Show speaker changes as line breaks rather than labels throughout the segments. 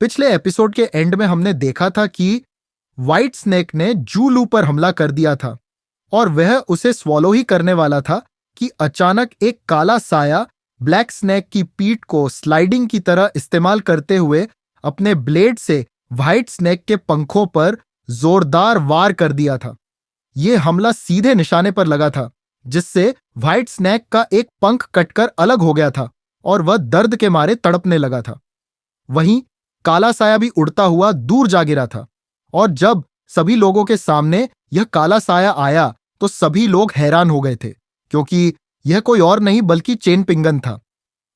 पिछले एपिसोड के एंड में हमने देखा था कि व्हाइट स्नेक ने जूलू पर हमला कर दिया था और वह उसे स्वॉलो ही करने वाला था कि अचानक एक काला साया ब्लैक स्नेक की पीठ को स्लाइडिंग की तरह इस्तेमाल करते हुए अपने ब्लेड से व्हाइट स्नेक के पंखों पर जोरदार वार कर दिया था। यह हमला सीधे निशाने पर लगा था, जिससे व्हाइट स्नेक का एक पंख कटकर अलग हो गया था और वह दर्द के मारे तड़पने लगा था। वहीं काला साया भी उड़ता हुआ दूर जा गिरा था और जब सभी लोगों के सामने यह काला साया आया तो सभी लोग हैरान हो गए थे, क्योंकि यह कोई और नहीं बल्कि चेन पिंगन था,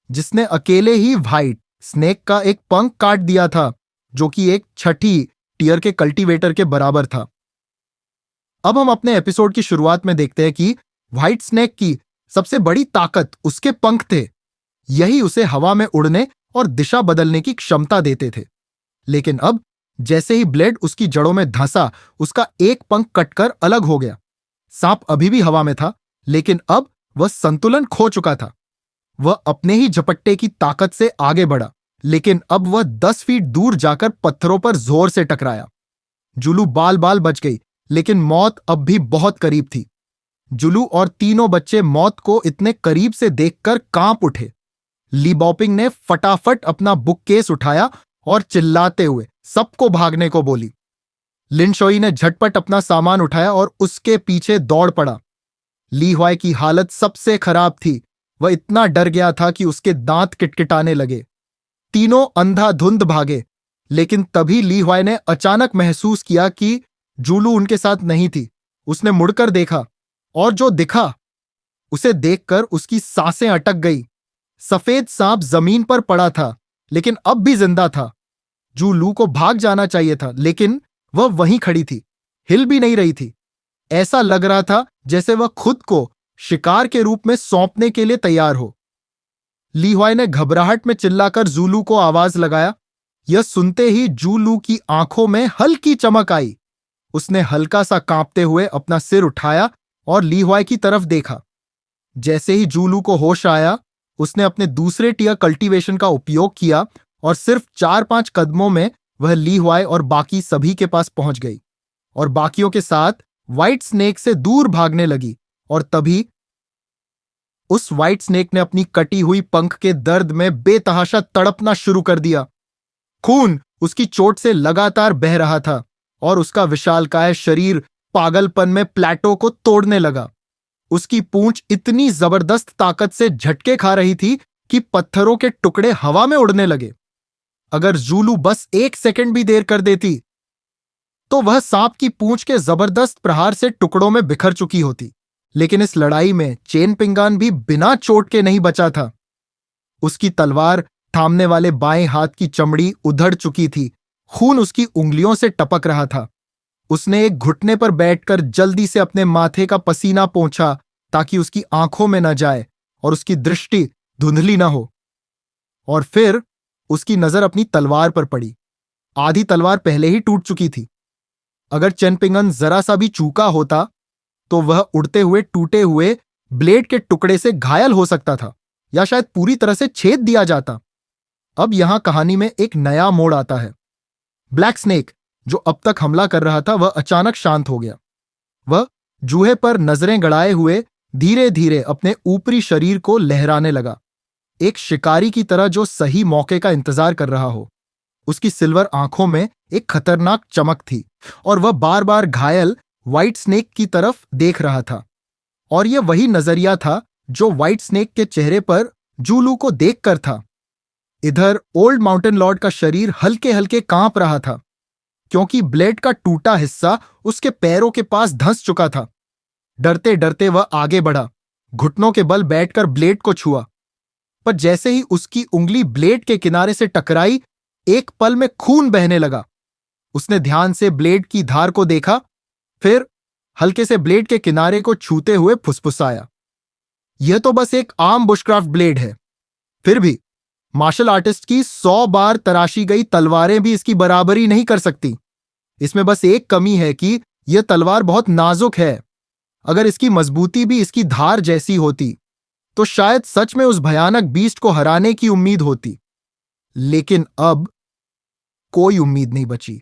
जिसने अकेले ही व्हाइट स्नेक का एक पंख काट दिया था, जो कि एक छठी टीयर के कल्टीवेटर के बराबर था। अब हम अपने एपिसोड की शुरुआत में देखते हैं कि व्हाइट स्नेक की सबसे बड़ी ताकत उसके पंख थे। यही उसे हवा में उड़ने और दिशा बदलने की क्षमता देते थे। लेकिन अब जैसे ही ब्लेड उसकी जड़ों में धंसा, उसका एक पंख कटकर अलग हो गया। सांप अभी भी हवा में था, लेकिन अब वह संतुलन खो चुका था। वह अपने ही झपट्टे की ताकत से आगे बढ़ा, लेकिन अब वह 10 फीट दूर जाकर पत्थरों पर जोर से टकराया। जुलू बाल बाल बच गई, लेकिन मौत अब भी बहुत करीब थी। जुलू और तीनों बच्चे मौत को इतने करीब से देखकर कांप उठे। ली बॉपिंग ने फटाफट अपना बुककेस उठाया और चिल्लाते हुए सबको भागने को बोली। लिनशोई ने झटपट अपना सामान उठाया और उसके पीछे दौड़ पड़ा। ली हुआई की हालत सबसे खराब थी। वह इतना डर गया था कि उसके दांत किटकिटाने लगे। तीनों अंधाधुंध भागे, लेकिन तभी ली हुआई ने अचानक महसूस किया कि जूलू उनके साथ नहीं थी। उसने मुड़कर देखा और जो दिखा उसे देखकर उसकी सांसें अटक गई। सफेद सांप जमीन पर पड़ा था, लेकिन अब भी जिंदा था। जूलू को भाग जाना चाहिए था, लेकिन वह वहीं खड़ी थी, हिल भी नहीं रही थी। ऐसा लग रहा था जैसे वह खुद को शिकार के रूप में सौंपने के लिए तैयार हो। ली हुआई ने घबराहट में चिल्लाकर जूलू को आवाज लगाया। यह सुनते ही जूलू की आंखों में हल्की चमक आई। उसने हल्का सा कांपते हुए अपना सिर उठाया और ली हुआई की तरफ देखा। जैसे ही जूलू को होश आया, उसने अपने दूसरे टीयर कल्टीवेशन का उपयोग किया और सिर्फ 4-5 कदमों में वह ली हुआई और बाकी सभी के पास पहुंच गई और बाकियों के साथ व्हाइट स्नेक से दूर भागने लगी। और तभी उस व्हाइट स्नेक ने अपनी कटी हुई पंख के दर्द में बेतहाशा तड़पना शुरू कर दिया। खून उसकी चोट से लगातार बह रहा था और उसका विशालकाय शरीर पागलपन में प्लेटो को तोड़ने लगा। उसकी पूंछ इतनी जबरदस्त ताकत से झटके खा रही थी कि पत्थरों के टुकड़े हवा में उड़ने लगे। अगर जूलू बस 1 सेकंड भी देर कर देती तो वह सांप की पूंछ के जबरदस्त प्रहार से टुकड़ों में बिखर चुकी होती। लेकिन इस लड़ाई में चेन पिंगान भी बिना चोट के नहीं बचा था। उसकी तलवार थामने वाले बाएं हाथ की चमड़ी उधड़ चुकी थी। खून उसकी उंगलियों से टपक रहा था। उसने एक घुटने पर बैठकर जल्दी से अपने माथे का पसीना पोंछा ताकि उसकी आंखों में न जाए और उसकी दृष्टि धुंधली न हो। और फिर उसकी नजर अपनी तलवार पर पड़ी। आधी तलवार पहले ही टूट चुकी थी। अगर चेन पिंगन जरा सा भी चूका होता तो वह उड़ते हुए टूटे हुए ब्लेड के टुकड़े से घायल हो सकता था या शायद पूरी तरह से छेद दिया जाता। अब यहां कहानी में एक नया मोड़ आता है। ब्लैक स्नेक, जो अब तक हमला कर रहा था, वह अचानक शांत हो गया। वह जूहे पर नजरें गड़ाए हुए धीरे धीरे अपने ऊपरी शरीर को लहराने लगा, एक शिकारी की तरह जो सही मौके का इंतजार कर रहा हो। उसकी सिल्वर आंखों में एक खतरनाक चमक थी और वह बार बार घायल व्हाइट स्नेक की तरफ देख रहा था। और यह वही नजरिया था जो व्हाइट स्नेक के चेहरे पर जूलू को देखकर था। इधर ओल्ड माउंटेन लॉर्ड का शरीर हल्के हल्के कांप रहा था, क्योंकि ब्लेड का टूटा हिस्सा उसके पैरों के पास धंस चुका था। डरते डरते वह आगे बढ़ा, घुटनों के बल बैठकर ब्लेड को छुआ। पर जैसे ही उसकी उंगली ब्लेड के किनारे से टकराई, एक पल में खून बहने लगा। उसने ध्यान से ब्लेड की धार को देखा, फिर हल्के से ब्लेड के किनारे को छूते हुए फुसफुसाया, यह तो बस एक आम बुशक्राफ्ट ब्लेड है। फिर भी मार्शल आर्टिस्ट की 100 बार तराशी गई तलवारें भी इसकी बराबरी नहीं कर सकती। इसमें बस एक कमी है कि यह तलवार बहुत नाजुक है। अगर इसकी मजबूती भी इसकी धार जैसी होती तो शायद सच में उस भयानक बीस्ट को हराने की उम्मीद होती। लेकिन अब कोई उम्मीद नहीं बची।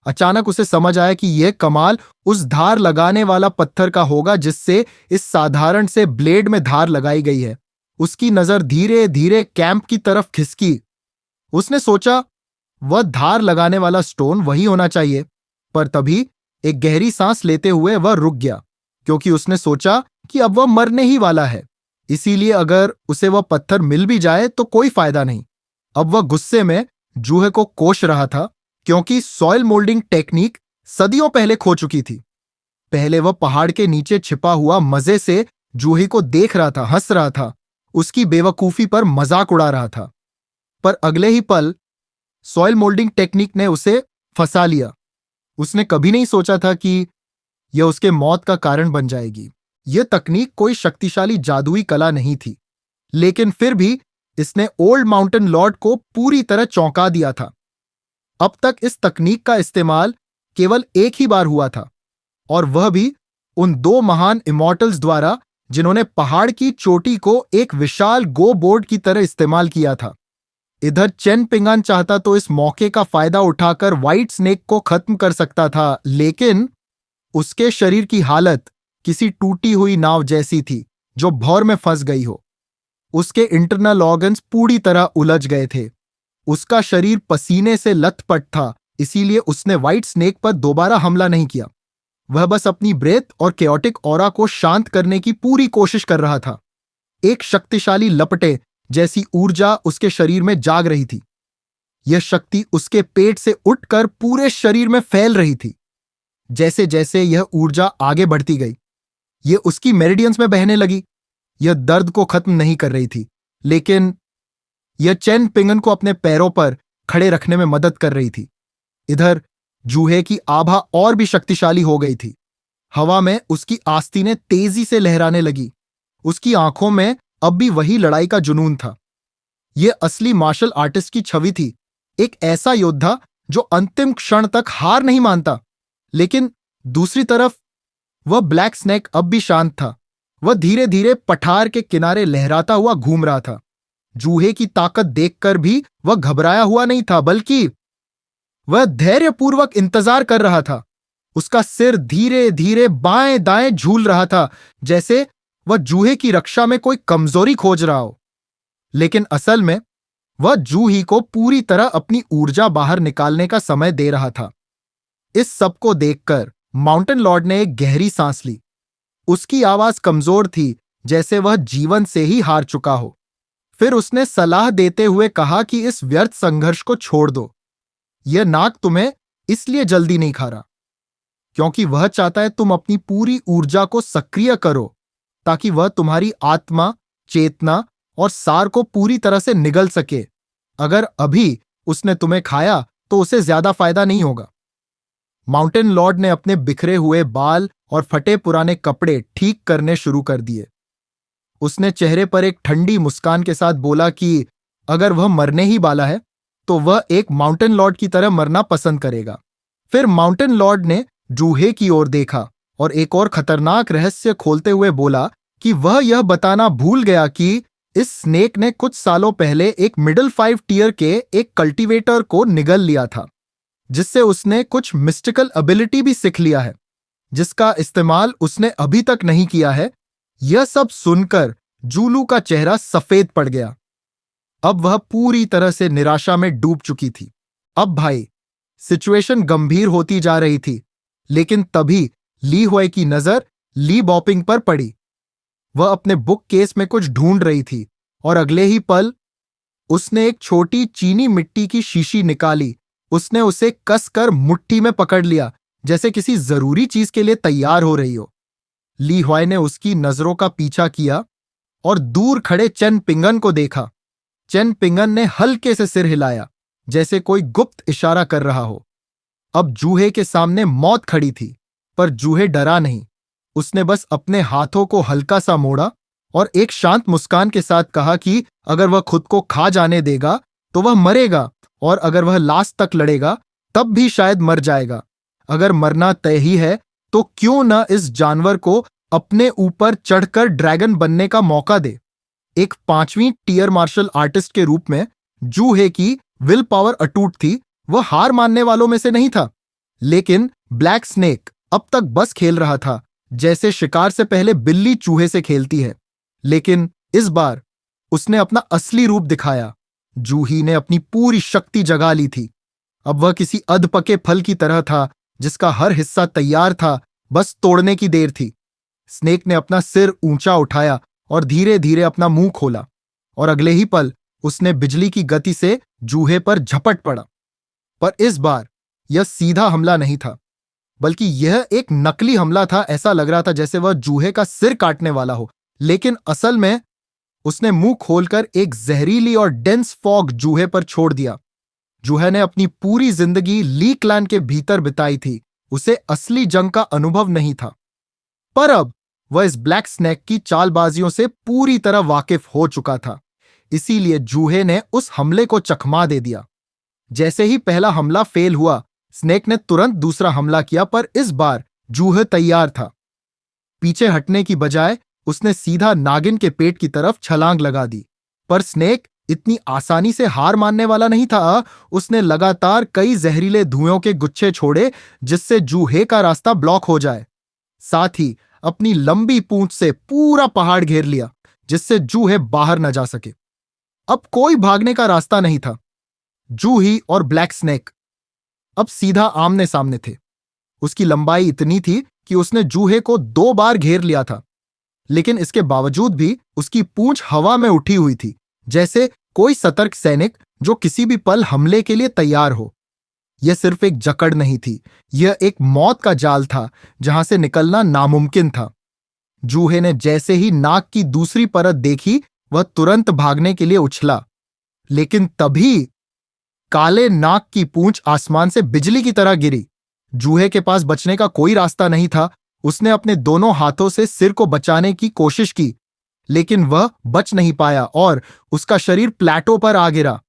अचानक उसे समझ आया कि यह कमाल उस धार लगाने वाला पत्थर का होगा जिससे इस साधारण से ब्लेड में धार लगाई गई है। उसकी नजर धीरे धीरे कैंप की तरफ खिसकी। उसने सोचा वह धार लगाने वाला स्टोन वही होना चाहिए, पर तभी एक गहरी सांस लेते हुए वह रुक गया, क्योंकि उसने सोचा कि अब वह मरने ही वाला है। इसीलिए अगर उसे वह पत्थर मिल भी जाए तो कोई फायदा नहीं। अब वह गुस्से में जूहे को कोस रहा था, क्योंकि सॉइल मोल्डिंग टेक्निक सदियों पहले खो चुकी थी। पहले वह पहाड़ के नीचे छिपा हुआ मजे से जूही को देख रहा था, हंस रहा था, उसकी बेवकूफी पर मजाक उड़ा रहा था। पर अगले ही पल सॉइल मोल्डिंग टेक्निक ने उसे फंसा लिया। उसने कभी नहीं सोचा था कि यह उसके मौत का कारण बन जाएगी। यह तकनीक कोई शक्तिशाली जादुई कला नहीं थी, लेकिन फिर भी इसने ओल्ड माउंटेन लॉर्ड को पूरी तरह चौंका दिया था। अब तक इस तकनीक का इस्तेमाल केवल एक ही बार हुआ था, और वह भी उन दो महान इमॉर्टल्स द्वारा जिन्होंने पहाड़ की चोटी को एक विशाल गो बोर्ड की तरह इस्तेमाल किया था। इधर चेन पिंगान चाहता तो इस मौके का फायदा उठाकर व्हाइट स्नेक को खत्म कर सकता था, लेकिन उसके शरीर की हालत किसी टूटी हुई नाव जैसी थी जो भौर में फंस गई हो। उसके इंटरनल ऑर्गन्स पूरी तरह उलझ गए थे। उसका शरीर पसीने से लथपथ था, इसीलिए उसने व्हाइट स्नेक पर दोबारा हमला नहीं किया। वह बस अपनी ब्रेथ और केओटिक ऑरा को शांत करने की पूरी कोशिश कर रहा था। एक शक्तिशाली लपटे जैसी ऊर्जा उसके शरीर में जाग रही थी। यह शक्ति उसके पेट से उठकर पूरे शरीर में फैल रही थी। जैसे जैसे यह ऊर्जा आगे बढ़ती गई, यह उसकी मेरिडियंस में बहने लगी। यह दर्द को खत्म नहीं कर रही थी, लेकिन यह चेन पिंगन को अपने पैरों पर खड़े रखने में मदद कर रही थी। इधर जूहे की आभा और भी शक्तिशाली हो गई थी। हवा में उसकी आस्तीनें तेजी से लहराने लगी। उसकी आंखों में अब भी वही लड़ाई का जुनून था। यह असली मार्शल आर्टिस्ट की छवि थी, एक ऐसा योद्धा जो अंतिम क्षण तक हार नहीं मानता। लेकिन दूसरी तरफ वह ब्लैक स्नेक अब भी शांत था। वह धीरे धीरे पठार के किनारे लहराता हुआ घूम रहा था। जूहे की ताकत देखकर भी वह घबराया हुआ नहीं था, बल्कि वह धैर्यपूर्वक इंतजार कर रहा था। उसका सिर धीरे धीरे बाएं दाएं झूल रहा था, जैसे वह जूहे की रक्षा में कोई कमजोरी खोज रहा हो। लेकिन असल में वह जूही को पूरी तरह अपनी ऊर्जा बाहर निकालने का समय दे रहा था। इस सब को देखकर माउंटेन लॉर्ड ने एक गहरी सांस ली। उसकी आवाज कमजोर थी, जैसे वह जीवन से ही हार चुका हो। फिर उसने सलाह देते हुए कहा कि इस व्यर्थ संघर्ष को छोड़ दो। यह नाग तुम्हें इसलिए जल्दी नहीं खा रहा क्योंकि वह चाहता है तुम अपनी पूरी ऊर्जा को सक्रिय करो, ताकि वह तुम्हारी आत्मा, चेतना और सार को पूरी तरह से निगल सके। अगर अभी उसने तुम्हें खाया तो उसे ज्यादा फायदा नहीं होगा। माउंटेन लॉर्ड ने अपने बिखरे हुए बाल और फटे पुराने कपड़े ठीक करने शुरू कर दिए। उसने चेहरे पर एक ठंडी मुस्कान के साथ बोला कि अगर वह मरने ही वाला है तो वह एक माउंटेन लॉर्ड की तरह मरना पसंद करेगा। फिर माउंटेन लॉर्ड ने जूहे की ओर देखा और एक और खतरनाक रहस्य खोलते हुए बोला कि वह यह बताना भूल गया कि इस स्नेक ने कुछ सालों पहले एक मिडिल 5 टियर के एक कल्टीवेटर को निगल लिया था, जिससे उसने कुछ मिस्टिकल एबिलिटी भी सीख लिया है, जिसका इस्तेमाल उसने अभी तक नहीं किया है। यह सब सुनकर जूलू का चेहरा सफेद पड़ गया। अब वह पूरी तरह से निराशा में डूब चुकी थी। अब भाई, सिचुएशन गंभीर होती जा रही थी, लेकिन तभी ली हुई की नजर ली बॉपिंग पर पड़ी। वह अपने बुक केस में कुछ ढूंढ रही थी और अगले ही पल उसने एक छोटी चीनी मिट्टी की शीशी निकाली। उसने उसे कसकर मुट्ठी में पकड़ लिया, जैसे किसी जरूरी चीज के लिए तैयार हो रही हो। ली हुई ने उसकी नजरों का पीछा किया और दूर खड़े चेन पिंगन को देखा। चेन पिंगन ने हल्के से सिर हिलाया, जैसे कोई गुप्त इशारा कर रहा हो। अब जूहे के सामने मौत खड़ी थी, पर जूहे डरा नहीं। उसने बस अपने हाथों को हल्का सा मोड़ा और एक शांत मुस्कान के साथ कहा कि अगर वह खुद को खा जाने देगा तो वह मरेगा, और अगर वह लास्ट तक लड़ेगा तब भी शायद मर जाएगा। अगर मरना तय ही है तो क्यों न इस जानवर को अपने ऊपर चढ़कर ड्रैगन बनने का मौका दे। एक 5वीं टियर मार्शल आर्टिस्ट के रूप में जूहे की विल पावर अटूट थी। वह हार मानने वालों में से नहीं था, लेकिन ब्लैक स्नेक अब तक बस खेल रहा था जैसे शिकार से पहले बिल्ली चूहे से खेलती है। लेकिन इस बार उसने अपना असली रूप दिखाया। जूही ने अपनी पूरी शक्ति जगा ली थी। अब वह किसी अधपके फल की तरह था जिसका हर हिस्सा तैयार था, बस तोड़ने की देर थी। स्नेक ने अपना सिर ऊंचा उठाया और धीरे धीरे अपना मुंह खोला, और अगले ही पल उसने बिजली की गति से जूहे पर झपट पड़ा। पर इस बार यह सीधा हमला नहीं था, बल्कि यह एक नकली हमला था। ऐसा लग रहा था जैसे वह जूहे का सिर काटने वाला हो, लेकिन असल में उसने मुंह खोलकर एक जहरीली और डेंस फॉग जूहे पर छोड़ दिया। जूहे ने अपनी पूरी जिंदगी ली क्लैन के भीतर बिताई थी, उसे असली जंग का अनुभव नहीं था। पर अब वह इस ब्लैक स्नेक की चालबाजियों से पूरी तरह वाकिफ हो चुका था। इसीलिए जूहे ने उस हमले को चकमा दे दिया। जैसे ही पहला हमला फेल हुआ, स्नेक ने तुरंत दूसरा हमला किया, पर इस बार जूहे तैयार था। पीछे हटने की बजाय उसने सीधा नागिन के पेट की तरफ छलांग लगा दी। पर स्नेक इतनी आसानी से हार मानने वाला नहीं था। उसने लगातार कई जहरीले धुएं के गुच्छे छोड़े जिससे जूहे का रास्ता ब्लॉक हो जाए। साथ ही अपनी लंबी पूंछ से पूरा पहाड़ घेर लिया जिससे जूहे बाहर न जा सके। अब कोई भागने का रास्ता नहीं था। जूही और ब्लैक स्नेक अब सीधा आमने सामने थे। उसकी लंबाई इतनी थी कि उसने जूहे को 2 बार घेर लिया था, लेकिन इसके बावजूद भी उसकी पूंछ हवा में उठी हुई थी, जैसे कोई सतर्क सैनिक जो किसी भी पल हमले के लिए तैयार हो। यह सिर्फ एक जकड़ नहीं थी, यह एक मौत का जाल था जहां से निकलना नामुमकिन था। जूहे ने जैसे ही नाक की दूसरी परत देखी, वह तुरंत भागने के लिए उछला, लेकिन तभी काले नाक की पूंछ आसमान से बिजली की तरह गिरी। जूहे के पास बचने का कोई रास्ता नहीं था। उसने अपने दोनों हाथों से सिर को बचाने की कोशिश की, लेकिन वह बच नहीं पाया और उसका शरीर प्लेटो पर आ गिरा।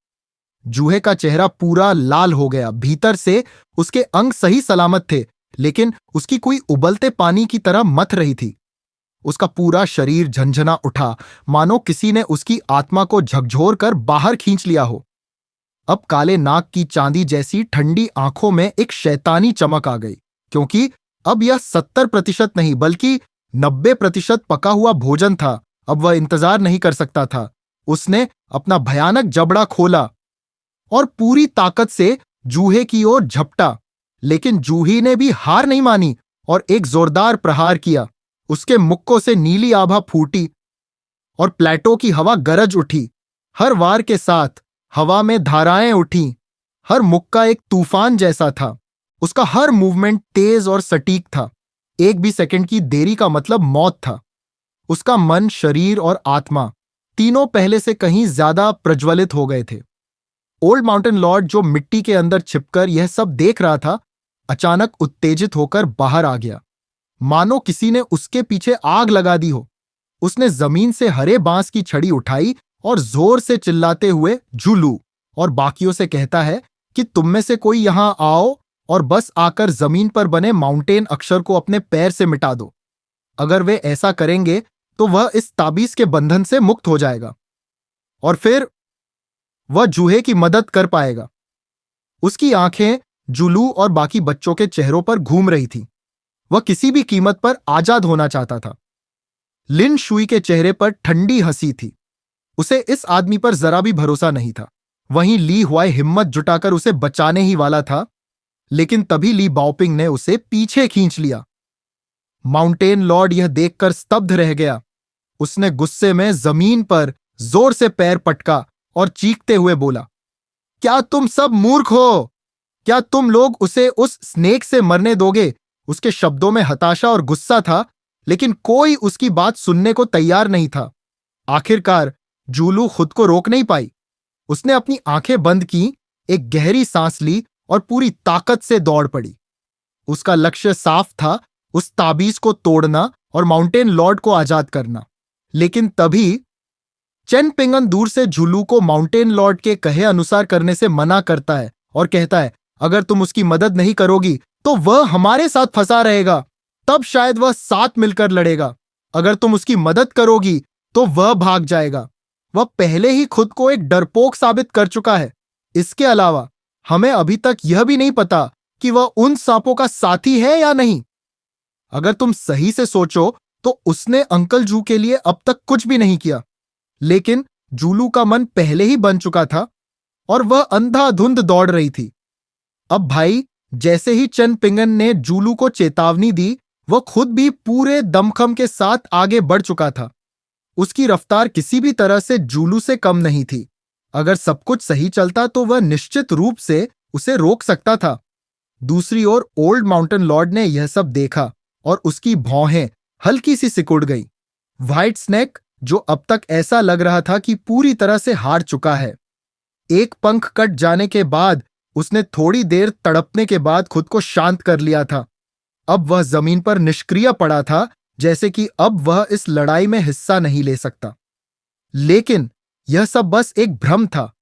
जूहे का चेहरा पूरा लाल हो गया। भीतर से उसके अंग सही सलामत थे, लेकिन उसकी कोई उबलते पानी की तरह मथ रही थी। उसका पूरा शरीर झंझना उठा, मानो किसी ने उसकी आत्मा को झकझोर कर बाहर खींच लिया हो। अब काले नाग की चांदी जैसी ठंडी आंखों में एक शैतानी चमक आ गई, क्योंकि अब यह 70% नहीं बल्कि 90% पका हुआ भोजन था। अब वह इंतजार नहीं कर सकता था। उसने अपना भयानक जबड़ा खोला और पूरी ताकत से जूहे की ओर झपटा, लेकिन जूही ने भी हार नहीं मानी और एक जोरदार प्रहार किया। उसके मुक्कों से नीली आभा फूटी और प्लेटो की हवा गरज उठी। हर वार के साथ हवा में धाराएं उठीं। हर मुक्का एक तूफान जैसा था। उसका हर मूवमेंट तेज और सटीक था। एक भी सेकंड की देरी का मतलब मौत था। उसका मन, शरीर और आत्मा तीनों पहले से कहीं ज्यादा प्रज्वलित हो गए थे। ओल्ड माउंटेन लॉर्ड, जो मिट्टी के अंदर छिपकर यह सब देख रहा था, अचानक उत्तेजित होकर बाहर आ गया, मानो किसी ने उसके पीछे आग लगा दी हो। उसने जमीन से हरे बांस की छड़ी उठाई और जोर से चिल्लाते हुए जूलू और बाकियों से कहता है कि तुम में से कोई यहां आओ और बस आकर जमीन पर बने माउंटेन अक्षर को अपने पैर से मिटा दो। अगर वे ऐसा करेंगे तो वह इस ताबीज के बंधन से मुक्त हो जाएगा और फिर वह जूहे की मदद कर पाएगा। उसकी आंखें जूलू और बाकी बच्चों के चेहरों पर घूम रही थीं। वह किसी भी कीमत पर आजाद होना चाहता था। लिन शुई के चेहरे पर ठंडी हंसी थी। उसे इस आदमी पर जरा भी भरोसा नहीं था। वहीं ली हुआई हिम्मत जुटाकर उसे बचाने ही वाला था, लेकिन तभी ली बाओपिंग ने उसे पीछे खींच लिया। माउंटेन लॉर्ड यह देखकर स्तब्ध रह गया। उसने गुस्से में जमीन पर जोर से पैर पटका और चीखते हुए बोला, क्या तुम सब मूर्ख हो? क्या तुम लोग उसे उस स्नेक से मरने दोगे? उसके शब्दों में हताशा और गुस्सा था, लेकिन कोई उसकी बात सुनने को तैयार नहीं था। आखिरकार जूलू खुद को रोक नहीं पाई। उसने अपनी आंखें बंद की, एक गहरी सांस ली और पूरी ताकत से दौड़ पड़ी। उसका लक्ष्य साफ था, उस ताबीज को तोड़ना और माउंटेन लॉर्ड को आजाद करना। लेकिन तभी चेन पिंगन दूर से जूलू को माउंटेन लॉर्ड के कहे अनुसार करने से मना करता है और कहता है, अगर तुम उसकी मदद नहीं करोगी तो वह हमारे साथ फंसा रहेगा, तब शायद वह साथ मिलकर लड़ेगा। अगर तुम उसकी मदद करोगी तो वह भाग जाएगा। वह पहले ही खुद को एक डरपोक साबित कर चुका है। इसके अलावा हमें अभी तक यह भी नहीं पता कि वह उन सांपों का साथी है या नहीं। अगर तुम सही से सोचो तो उसने अंकल जू के लिए अब तक कुछ भी नहीं किया, लेकिन जूलू का मन पहले ही बन चुका था और वह अंधाधुंध दौड़ रही थी। अब भाई, जैसे ही चेन पिंगन ने जूलू को चेतावनी दी, वह खुद भी पूरे दमखम के साथ आगे बढ़ चुका था। उसकी रफ्तार किसी भी तरह से जूलू से कम नहीं थी। अगर सब कुछ सही चलता तो वह निश्चित रूप से उसे रोक सकता था। दूसरी ओर ओल्ड माउंटेन लॉर्ड ने यह सब देखा और उसकी भौहें हल्की सी सिकुड़ गई। व्हाइट स्नेक, जो अब तक ऐसा लग रहा था कि पूरी तरह से हार चुका है, एक पंख कट जाने के बाद उसने थोड़ी देर तड़पने के बाद खुद को शांत कर लिया था। अब वह जमीन पर निष्क्रिय पड़ा था, जैसे कि अब वह इस लड़ाई में हिस्सा नहीं ले सकता। लेकिन यह सब बस एक भ्रम था।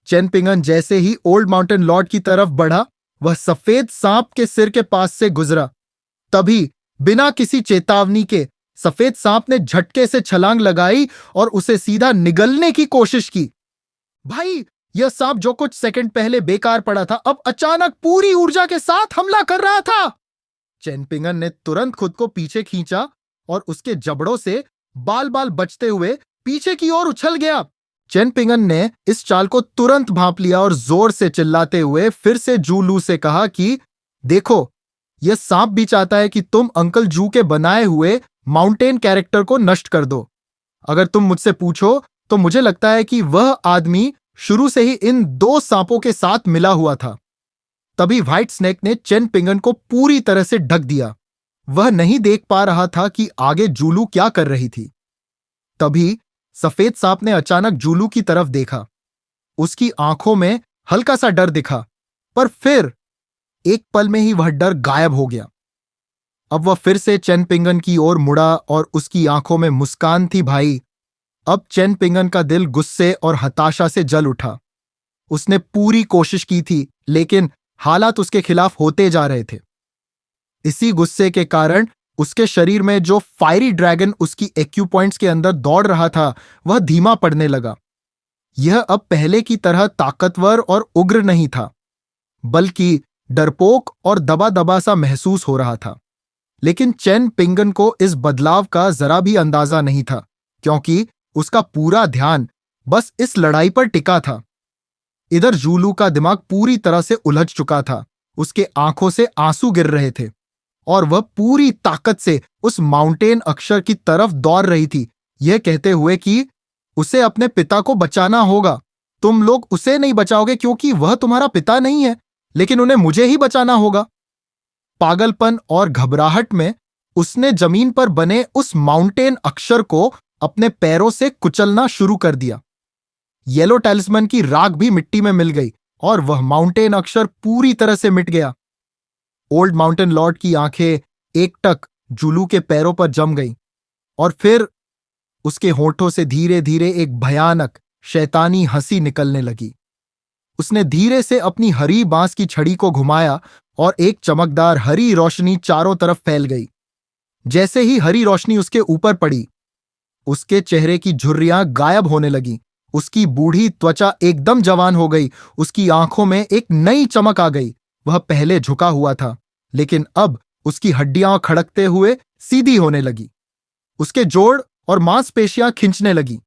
चेन पिंगन जैसे ही ओल्ड माउंटेन लॉर्ड की तरफ बढ़ा, वह सफेद सांप के सिर के पास से गुजरा। तभी बिना किसी चेतावनी के सफेद सांप ने झटके से छलांग लगाई और उसे सीधा निगलने की कोशिश की। भाई, यह सांप जो कुछ सेकंड पहले बेकार पड़ा था, अब अचानक पूरी ऊर्जा के साथ हमला कर रहा था। चेन पिंगन ने तुरंत खुद को पीछे खींचा और उसके जबड़ों से बाल बाल बचते हुए पीछे की ओर उछल गया। चेन पिंगन ने इस चाल को तुरंत भांप लिया और जोर से चिल्लाते हुए फिर से जूलू से कहा कि देखो, यह सांप भी चाहता है कि तुम अंकल जू के बनाए हुए माउंटेन कैरेक्टर को नष्ट कर दो। अगर तुम मुझसे पूछो तो मुझे लगता है कि वह आदमी शुरू से ही इन दो सांपों के साथ मिला हुआ था। तभी व्हाइट स्नेक ने चेन पिंगन को पूरी तरह से ढक दिया। वह नहीं देख पा रहा था कि आगे जूलू क्या कर रही थी। तभी सफेद सांप ने अचानक जूलू की तरफ देखा। उसकी आंखों में हल्का सा डर दिखा, पर फिर एक पल में ही वह डर गायब हो गया। अब वह फिर से चेन पिंगन की ओर मुड़ा और उसकी आंखों में मुस्कान थी। भाई, अब चेन पिंगन का दिल गुस्से और हताशा से जल उठा। उसने पूरी कोशिश की थी, लेकिन हालात उसके खिलाफ होते जा रहे थे। इसी गुस्से के कारण उसके शरीर में जो फायरी ड्रैगन उसकी एक्यू पॉइंट्स के अंदर दौड़ रहा था, वह धीमा पड़ने लगा। यह अब पहले की तरह ताकतवर और उग्र नहीं था, बल्कि डरपोक और दबा दबा सा महसूस हो रहा था। लेकिन चेन पिंगन को इस बदलाव का जरा भी अंदाजा नहीं था, क्योंकि उसका पूरा ध्यान बस इस लड़ाई पर टिका था। इधर जूलू का दिमाग पूरी तरह से उलझ चुका था। उसके आंखों से आंसू गिर रहे थे और वह पूरी ताकत से उस माउंटेन अक्षर की तरफ दौड़ रही थी, यह कहते हुए कि उसे अपने पिता को बचाना होगा। तुम लोग उसे नहीं बचाओगे क्योंकि वह तुम्हारा पिता नहीं है, लेकिन उन्हें मुझे ही बचाना होगा। पागलपन और घबराहट में उसने जमीन पर बने उस माउंटेन अक्षर को अपने पैरों से कुचलना शुरू कर दिया। येलो टैलिस्मन की राख भी मिट्टी में मिल गई और वह माउंटेन अक्षर पूरी तरह से मिट गया। ओल्ड माउंटेन लॉर्ड की आंखें एकटक जूलू के पैरों पर जम गईं और फिर उसके होठों से धीरे धीरे एक भयानक शैतानी हंसी निकलने लगी। उसने धीरे से अपनी हरी बांस की छड़ी को घुमाया और एक चमकदार हरी रोशनी चारों तरफ फैल गई। जैसे ही हरी रोशनी उसके ऊपर पड़ी, उसके चेहरे की झुर्रियां गायब होने लगीं। उसकी बूढ़ी त्वचा एकदम जवान हो गई। उसकी आंखों में एक नई चमक आ गई। वह पहले झुका हुआ था, लेकिन अब उसकी हड्डियां खड़कते हुए सीधी होने लगी। उसके जोड़ और मांसपेशियां खिंचने लगी।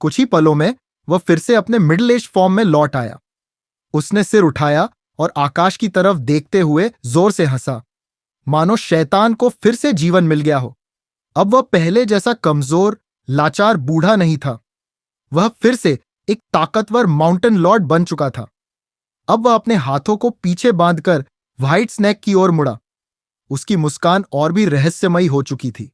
कुछ ही पलों में वह फिर से अपने मिडिल एज फॉर्म में लौट आया। उसने सिर उठाया और आकाश की तरफ देखते हुए जोर से हंसा, मानो शैतान को फिर से जीवन मिल गया हो। अब वह पहले जैसा कमजोर, लाचार बूढ़ा नहीं था। वह फिर से एक ताकतवर माउंटेन लॉर्ड बन चुका था। अब वह अपने हाथों को पीछे बांधकर व्हाइट स्नेक की ओर मुड़ा। उसकी मुस्कान और भी रहस्यमयी हो चुकी थी।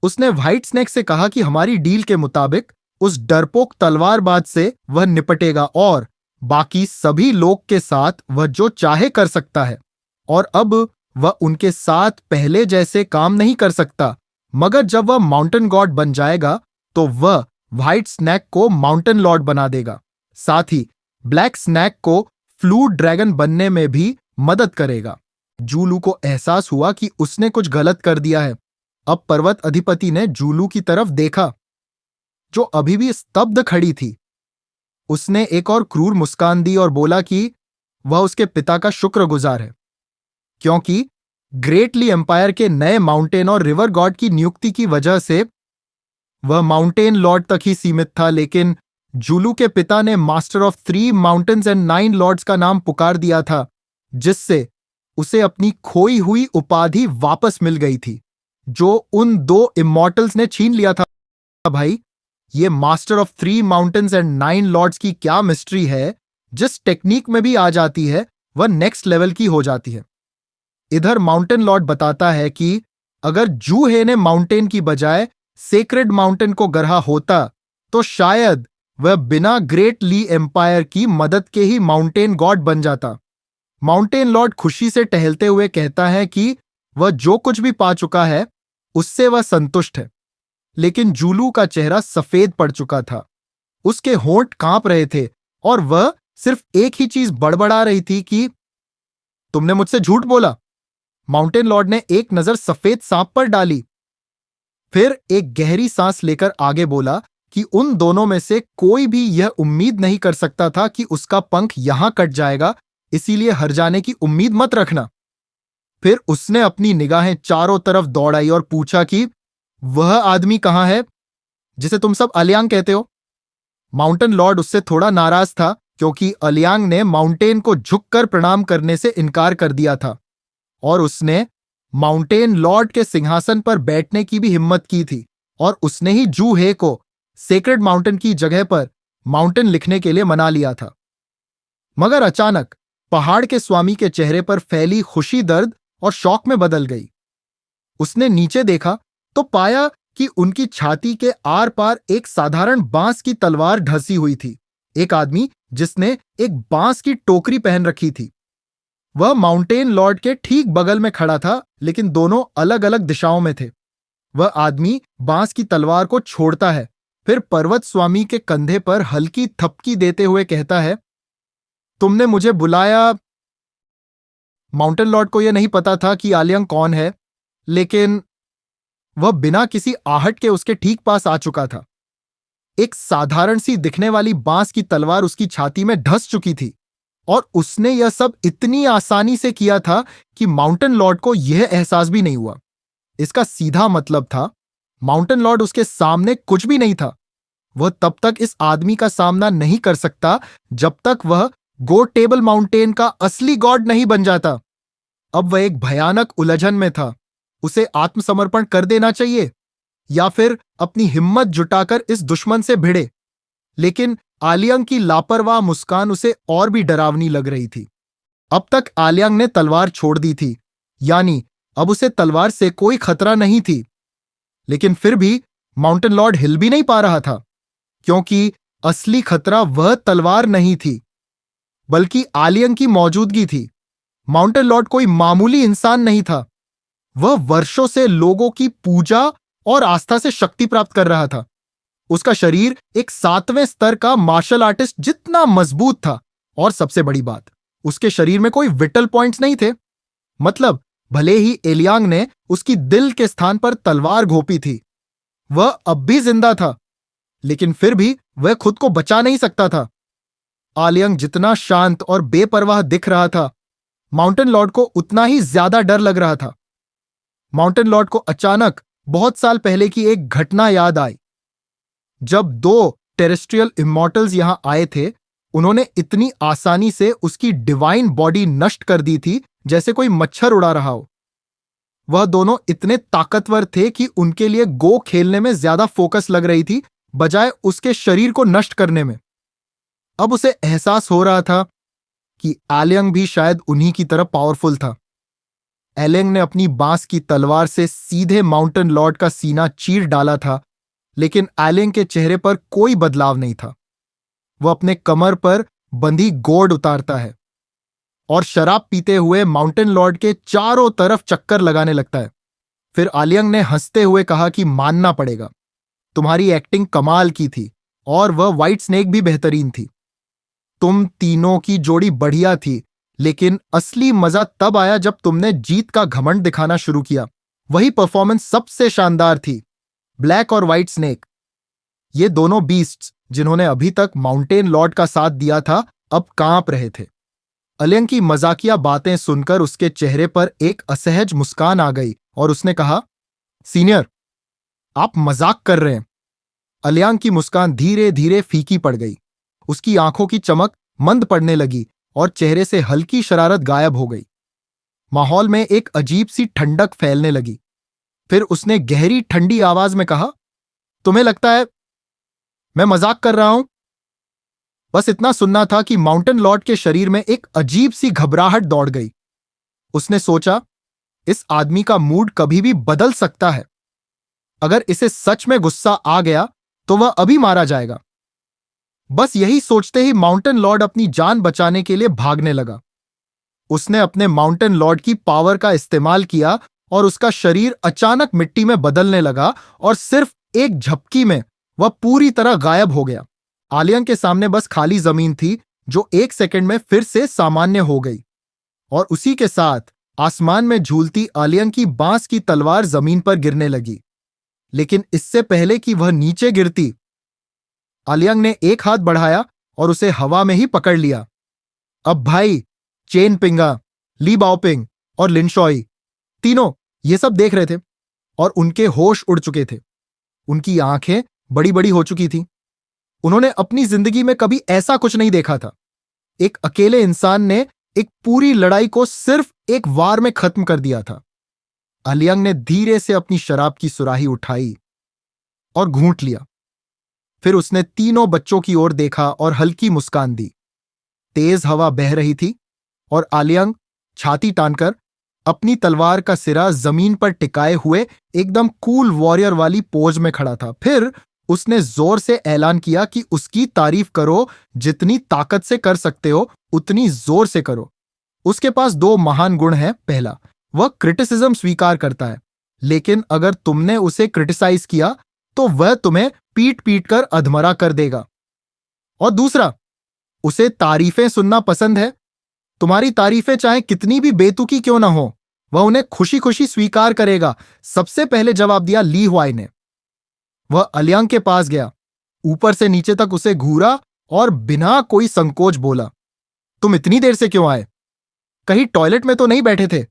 उसने व्हाइट स्नेक से कहा कि हमारी डील के मुताबिक उस डरपोक तलवारबाज से वह निपटेगा और बाकी सभी लोग के साथ वह जो चाहे कर सकता है। और अब वह उनके साथ पहले जैसे काम नहीं कर सकता, मगर जब वह माउंटेन गॉड बन जाएगा तो वह व्हाइट स्नेक को माउंटेन लॉर्ड बना देगा। साथ ही ब्लैक स्नेक को फ्लूड ड्रैगन बनने में भी मदद करेगा। जूलू को एहसास हुआ कि उसने कुछ गलत कर दिया है। अब पर्वत अधिपति ने जूलू की तरफ देखा, जो अभी भी स्तब्ध खड़ी थी। उसने एक और क्रूर मुस्कान दी और बोला कि वह उसके पिता का शुक्रगुजार है, क्योंकि ग्रेट ली एम्पायर के नए माउंटेन और रिवर गॉड की नियुक्ति की वजह से वह माउंटेन लॉर्ड तक ही सीमित था। लेकिन जूलू के पिता ने master of 3 mountains and 9 lords का नाम पुकार दिया था, जिससे उसे अपनी खोई हुई उपाधि वापस मिल गई थी, जो उन 2 इमॉर्टल्स ने छीन लिया था। भाई, ये master of 3 mountains and 9 lords की क्या मिस्ट्री है, जिस टेक्निक में भी आ जाती है वह नेक्स्ट लेवल की हो जाती है। इधर माउंटेन लॉर्ड बताता है कि अगर जू हे ने माउंटेन की बजाय सेक्रेड माउंटेन को गढ़ा होता तो शायद वह बिना ग्रेट ली एम्पायर की मदद के ही माउंटेन गॉड बन जाता। माउंटेन लॉर्ड खुशी से टहलते हुए कहता है कि वह जो कुछ भी पा चुका है उससे वह संतुष्ट है। लेकिन जूलू का चेहरा सफेद पड़ चुका था, उसके होंठ कांप रहे थे और वह सिर्फ एक ही चीज बड़बड़ा रही थी कि तुमने मुझसे झूठ बोला। माउंटेन लॉर्ड ने एक नजर सफेद सांप पर डाली, फिर एक गहरी सांस लेकर आगे बोला कि उन दोनों में से कोई भी यह उम्मीद नहीं कर सकता था कि उसका पंख यहां कट जाएगा, इसीलिए हर जाने की उम्मीद मत रखना। फिर उसने अपनी निगाहें चारों तरफ दौड़ाई और पूछा कि वह आदमी कहां है जिसे तुम सब अलियांग कहते हो। माउंटेन लॉर्ड उससे थोड़ा नाराज था, क्योंकि अलियांग ने माउंटेन को झुककर प्रणाम करने से इनकार कर दिया था और उसने माउंटेन लॉर्ड के सिंहासन पर बैठने की भी हिम्मत की थी, और उसने ही जू हे को सेक्रेड माउंटेन की जगह पर माउंटेन लिखने के लिए मना लिया था। मगर अचानक पहाड़ के स्वामी के चेहरे पर फैली खुशी दर्द और शौक में बदल गई। उसने नीचे देखा तो पाया कि उनकी छाती के आर पार एक साधारण बांस की तलवार ढसी हुई थी। एक आदमी जिसने एक बांस की टोकरी पहन रखी थी, वह माउंटेन लॉर्ड के ठीक बगल में खड़ा था, लेकिन दोनों अलग अलग दिशाओं में थे। वह आदमी बांस की तलवार को छोड़ता है, फिर पर्वत स्वामी के कंधे पर हल्की थपकी देते हुए कहता है, तुमने मुझे बुलाया। माउंटेन लॉर्ड को यह नहीं पता था कि आलियांग कौन है, लेकिन वह बिना किसी आहट के उसके ठीक पास आ चुका था। एक साधारण सी दिखने वाली बांस की तलवार उसकी छाती में ढस चुकी थी, और उसने यह सब इतनी आसानी से किया था कि माउंटेन लॉर्ड को यह एहसास भी नहीं हुआ। इसका सीधा मतलब था, माउंटेन लॉर्ड उसके सामने कुछ भी नहीं था। वह तब तक इस आदमी का सामना नहीं कर सकता जब तक वह गो टेबल माउंटेन का असली गॉड नहीं बन जाता। अब वह एक भयानक उलझन में था। उसे आत्मसमर्पण कर देना चाहिए या फिर अपनी हिम्मत जुटाकर इस दुश्मन से भिड़े। लेकिन आलियांग की लापरवाह मुस्कान उसे और भी डरावनी लग रही थी। अब तक आलियांग ने तलवार छोड़ दी थी, यानी अब उसे तलवार से कोई खतरा नहीं थी। लेकिन फिर भी माउंटेन लॉर्ड हिल भी नहीं पा रहा था, क्योंकि असली खतरा वह तलवार नहीं थी, बल्कि आलियांग की मौजूदगी थी। माउंटेन लॉर्ड कोई मामूली इंसान नहीं था। वह वर्षों से लोगों की पूजा और आस्था से शक्ति प्राप्त कर रहा था। उसका शरीर एक 7वें स्तर का मार्शल आर्टिस्ट जितना मजबूत था, और सबसे बड़ी बात, उसके शरीर में कोई विटल पॉइंट्स नहीं थे। मतलब भले ही एलियांग ने उसकी दिल के स्थान पर तलवार घोंपी थी, वह अब भी जिंदा था, लेकिन फिर भी वह खुद को बचा नहीं सकता था। आलियांग जितना शांत और बेपरवाह दिख रहा था, माउंटेन लॉर्ड को उतना ही ज्यादा डर लग रहा था। माउंटेन लॉर्ड को अचानक बहुत साल पहले की एक घटना याद आई। जब 2 टेरेस्ट्रियल इमॉर्टल्स यहां आए थे, उन्होंने इतनी आसानी से उसकी डिवाइन बॉडी नष्ट कर दी थी जैसे कोई मच्छर उड़ा रहा हो। वह दोनों इतने ताकतवर थे कि उनके लिए गो खेलने में ज्यादा फोकस लग रही थी, बजाय उसके शरीर को नष्ट करने में। अब उसे एहसास हो रहा था कि आलियांग भी शायद उन्हीं की तरह पावरफुल था। एलियांग ने अपनी बांस की तलवार से सीधे माउंटेन लॉर्ड का सीना चीर डाला था, लेकिन आलियांग के चेहरे पर कोई बदलाव नहीं था। वह अपने कमर पर बंधी गोर्ड उतारता है और शराब पीते हुए माउंटेन लॉर्ड के चारों तरफ चक्कर लगाने लगता है। फिर आलियांग ने हंसते हुए कहा कि मानना पड़ेगा, तुम्हारी एक्टिंग कमाल की थी, और वह व्हाइट स्नेक भी बेहतरीन थी। तुम तीनों की जोड़ी बढ़िया थी, लेकिन असली मजा तब आया जब तुमने जीत का घमंड दिखाना शुरू किया। वही परफॉर्मेंस सबसे शानदार थी। ब्लैक और व्हाइट स्नेक, ये दोनों बीस्ट्स जिन्होंने अभी तक माउंटेन लॉर्ड का साथ दिया था, अब कांप रहे थे। अलियंग की मजाकिया बातें सुनकर उसके चेहरे पर एक असहज मुस्कान आ गई और उसने कहा, सीनियर, आप मजाक कर रहे हैं। अलियांग की मुस्कान धीरे धीरे फीकी पड़ गई। उसकी आंखों की चमक मंद पड़ने लगी और चेहरे से हल्की शरारत गायब हो गई। माहौल में एक अजीब सी ठंडक फैलने लगी। फिर उसने गहरी ठंडी आवाज में कहा, तुम्हें लगता है मैं मजाक कर रहा हूं? बस इतना सुनना था कि माउंटेन लॉर्ड के शरीर में एक अजीब सी घबराहट दौड़ गई। उसने सोचा, इस आदमी का मूड कभी भी बदल सकता है। अगर इसे सच में गुस्सा आ गया तो वह अभी मारा जाएगा। बस यही सोचते ही माउंटेन लॉर्ड अपनी जान बचाने के लिए भागने लगा। उसने अपने माउंटेन लॉर्ड की पावर का इस्तेमाल किया और उसका शरीर अचानक मिट्टी में बदलने लगा और सिर्फ एक झपकी में वह पूरी तरह गायब हो गया। आलियंग के सामने बस खाली जमीन थी जो एक सेकंड में फिर से सामान्य हो गई और उसी के साथ आसमान में झूलती आलियंग की बांस की तलवार जमीन पर गिरने लगी। लेकिन इससे पहले कि वह नीचे गिरती, आलियंग ने एक हाथ बढ़ाया और उसे हवा में ही पकड़ लिया। अब भाई चेन पिंगा, ली बाओपिंग और लिनशॉई तीनों ये सब देख रहे थे और उनके होश उड़ चुके थे। उनकी आंखें बड़ी बड़ी हो चुकी थीं। उन्होंने अपनी जिंदगी में कभी ऐसा कुछ नहीं देखा था। एक अकेले इंसान ने एक पूरी लड़ाई को सिर्फ एक वार में खत्म कर दिया था। अलियंग ने धीरे से अपनी शराब की सुराही उठाई और घूंट लिया। फिर उसने तीनों बच्चों की ओर देखा और हल्की मुस्कान दी। तेज हवा बह रही थी और आलियंग छाती तानकर अपनी तलवार का सिरा जमीन पर टिकाए हुए एकदम कूल वॉरियर वाली पोज में खड़ा था। फिर उसने जोर से ऐलान किया कि उसकी तारीफ करो, जितनी ताकत से कर सकते हो उतनी जोर से करो। उसके पास दो महान गुण हैं। पहला, वह क्रिटिसिज्म स्वीकार करता है, लेकिन अगर तुमने उसे क्रिटिसाइज किया तो वह तुम्हें पीट पीट कर अधमरा कर देगा। और दूसरा, उसे तारीफें सुनना पसंद है। तुम्हारी तारीफें चाहे कितनी भी बेतुकी क्यों ना हो, वह उन्हें खुशी खुशी स्वीकार करेगा। सबसे पहले जवाब दिया ली हुआई ने। वह अलियांग के पास गया, ऊपर से नीचे तक उसे घूरा और बिना कोई संकोच बोला, तुम इतनी देर से क्यों आए? कहीं टॉयलेट में तो नहीं बैठे थे?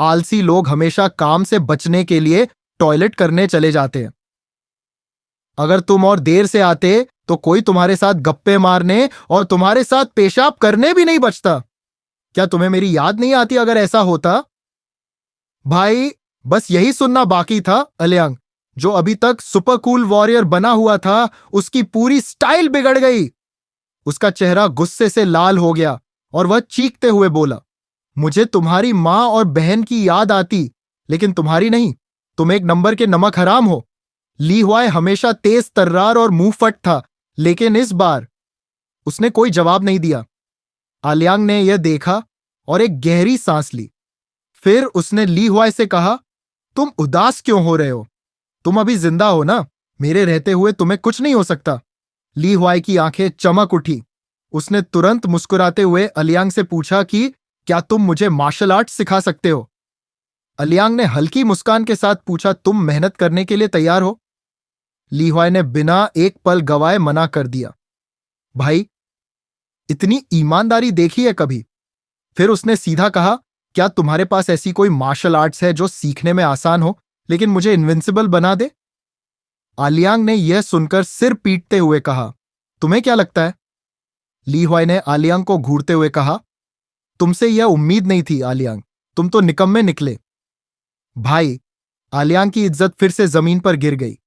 आलसी लोग हमेशा काम से बचने के लिए टॉयलेट करने चले जाते हैं। अगर तुम और देर से आते तो कोई तुम्हारे साथ गप्पे मारने और तुम्हारे साथ पेशाब करने भी नहीं बचता। क्या तुम्हें मेरी याद नहीं आती अगर ऐसा होता? भाई बस यही सुनना बाकी था। अलियांग, जो अभी तक सुपर कूल वॉरियर बना हुआ था, उसकी पूरी स्टाइल बिगड़ गई। उसका चेहरा गुस्से से लाल हो गया और वह चीखते हुए बोला, मुझे तुम्हारी मां और बहन की याद आती, लेकिन तुम्हारी नहीं। तुम एक नंबर के नमक हराम हो। ली हुआई हमेशा तेज तर्रार और मुंहफट था, लेकिन इस बार उसने कोई जवाब नहीं दिया। आलियांग ने यह देखा और एक गहरी सांस ली। फिर उसने ली हुआई से कहा, तुम उदास क्यों हो रहे हो? तुम अभी जिंदा हो ना? मेरे रहते हुए तुम्हें कुछ नहीं हो सकता। ली हुआई की आंखें चमक उठी। उसने तुरंत मुस्कुराते हुए अलियांग से पूछा कि क्या तुम मुझे मार्शल आर्ट सिखा सकते हो? अलियांग ने हल्की मुस्कान के साथ पूछा, तुम मेहनत करने के लिए तैयार हो? ली हुआई ने बिना एक पल गवाए मना कर दिया। भाई, इतनी ईमानदारी देखी है कभी? फिर उसने सीधा कहा, क्या तुम्हारे पास ऐसी कोई मार्शल आर्ट्स है जो सीखने में आसान हो लेकिन मुझे इनविंसिबल बना दे? आलियांग ने यह सुनकर सिर पीटते हुए कहा, तुम्हें क्या लगता है? ली हुआई ने आलियांग को घूरते हुए कहा, तुमसे यह उम्मीद नहीं थी आलियांग, तुम तो निकम्मे निकले। भाई, आलियांग की इज्जत फिर से जमीन पर गिर गई।